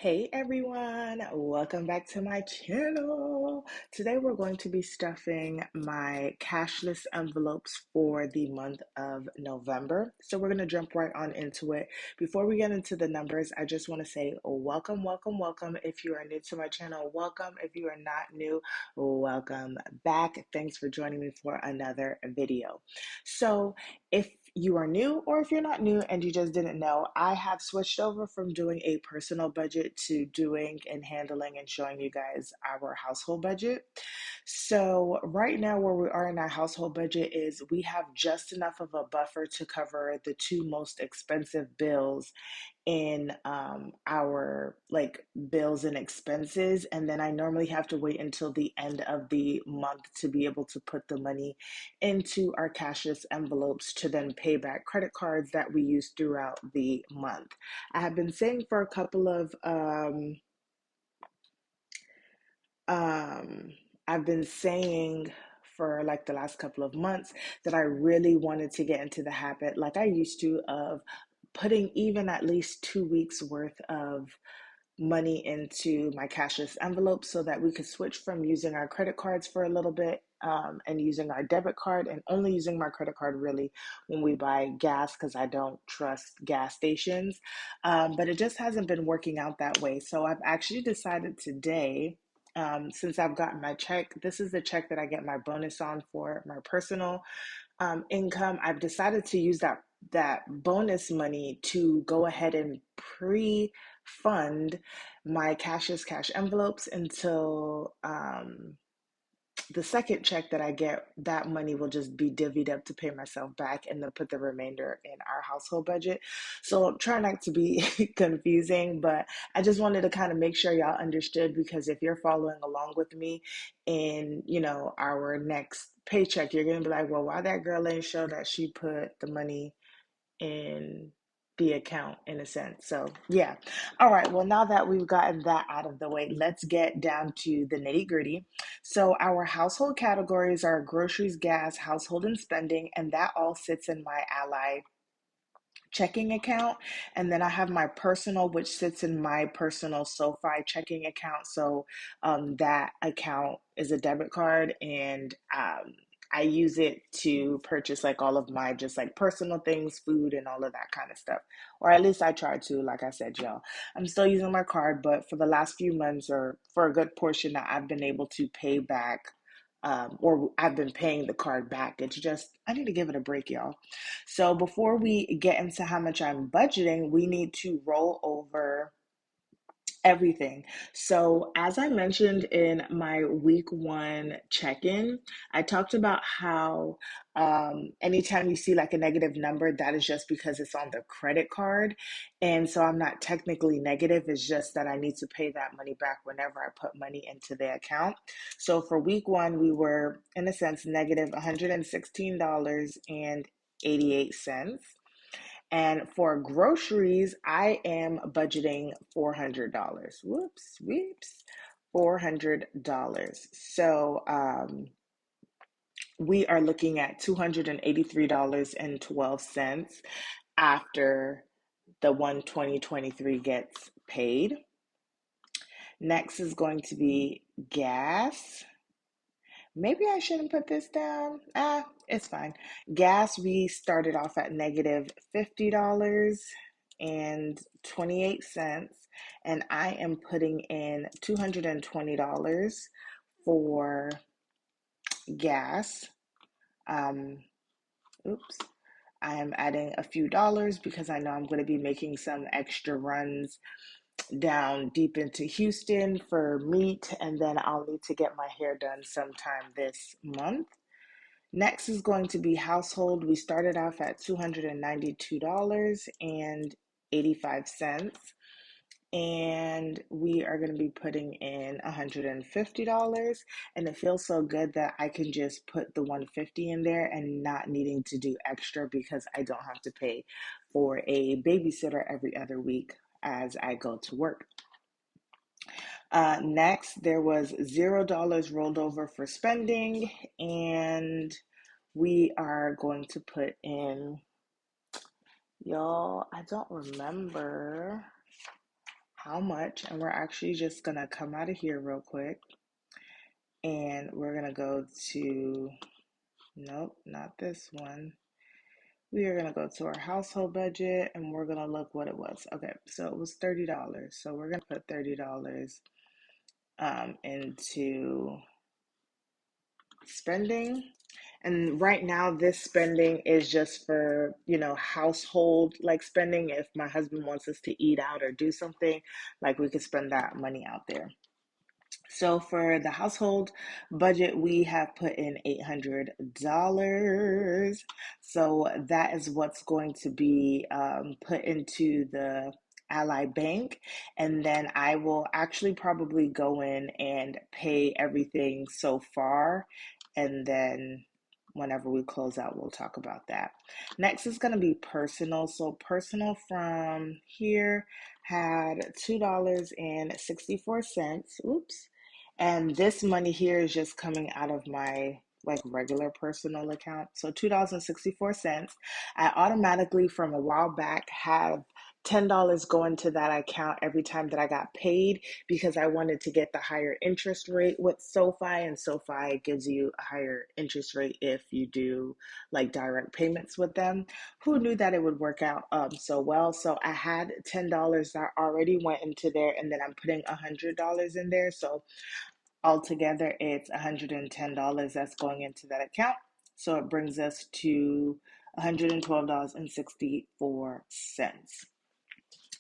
Hey everyone, welcome back to my channel. Today we're going to be stuffing my cashless envelopes for the month of November. So we're going to jump right on into it. Before we get into the numbers, I just want to say welcome, welcome, welcome. If you are new to my channel, welcome. If you are not new, welcome back. Thanks for joining me for another video. So if you are new or if you're not new and you just didn't know, I have switched over from doing a personal budget to doing and handling and showing you guys our household budget. So right now where we are in our household budget is we have just enough of a buffer to cover the two most expensive bills in our like bills and expenses, and then I normally have to wait until the end of the month to be able to put the money into our cashless envelopes to then pay back credit cards that we use throughout the month. I have been saying for a couple of um I've been saying for like the last couple of months that I really wanted to get into the habit like I used to of putting even at least 2 weeks worth of money into my cashless envelope so that we could switch from using our credit cards for a little bit and using our debit card and only using my credit card really when we buy gas because I don't trust gas stations. But it just hasn't been working out that way. So I've actually decided today, since I've gotten my check, this is the check that I get my bonus on for my personal income. I've decided to use that bonus money to go ahead and pre-fund my cashless cash envelopes until the second check that I get, that money will just be divvied up to pay myself back and then put the remainder in our household budget. So try not to be confusing, but I just wanted to kind of make sure y'all understood because if you're following along with me in, our next paycheck, you're going to be like, well, why that girl ain't show that she put the money in the account in a sense. So yeah. All right. Well, now that we've gotten that out of the way, let's get down to the nitty gritty. So our household categories are groceries, gas, household and spending, and that all sits in my Ally checking account. And then I have my personal, which sits in my personal SoFi checking account. So that account is a debit card, and I use it to purchase like all of my just like personal things, food, and all of that kind of stuff. Or at least I try to. Like I said, y'all, I'm still using my card, but for the last few months or for a good portion, that I've been able to pay back. Or I've been paying the card back. It's just, I need to give it a break, y'all. So before we get into how much I'm budgeting, we need to roll over everything. So as I mentioned in my week one check-in, I talked about how anytime you see like a negative number, that is just because it's on the credit card. And so I'm not technically negative. It's just that I need to pay that money back whenever I put money into the account. So for week one, we were in a sense negative $116.88. And for groceries, I am budgeting $400. Whoops, $400. So we are looking at $283.12 after the 2023 gets paid. Next is going to be gas. Maybe I shouldn't put this down. It's fine. Gas, we started off at negative $50.28, and I am putting in $220 for gas. Um, oops. I am adding a few dollars because I know I'm going to be making some extra runs down deep into Houston for meat, and then I'll need to get my hair done sometime this month. Next is going to be household. We started off at $292.85, and we are going to be putting in $150. And it feels so good that I can just put the 150 in there and not needing to do extra because I don't have to pay for a babysitter every other week as I go to work. Next, there was $0 rolled over for spending, and we are going to put in, y'all, I don't remember how much, and we're actually just gonna come out of here real quick, and we're gonna go to, nope, not this one. We are gonna go to our household budget, and we're gonna look what it was. Okay, so it was $30. So we're gonna put $30 into spending. And right now, this spending is just for, household like spending. If my husband wants us to eat out or do something, like we could spend that money out there. So for the household budget, we have put in $800. So that is what's going to be put into the Ally Bank. And then I will actually probably go in and pay everything so far. And then whenever we close out, we'll talk about that. Next is going to be personal. So personal from here had $2.64. Oops. And this money here is just coming out of my like regular personal account. So $2.64. I automatically from a while back have $10 going to that account every time that I got paid because I wanted to get the higher interest rate with SoFi, and SoFi gives you a higher interest rate if you do like direct payments with them. Who knew that it would work out so well? So I had $10 that already went into there, and then I'm putting $100 in there. So altogether, it's $110 that's going into that account. So it brings us to $112.64.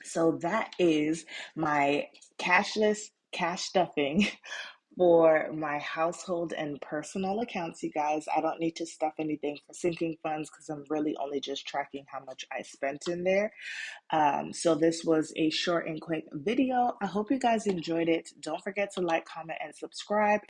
So that is my cashless cash stuffing for my household and personal accounts, you guys. I don't need to stuff anything for sinking funds because I'm really only just tracking how much I spent in there. So this was a short and quick video. I hope you guys enjoyed it. Don't forget to like, comment, and subscribe.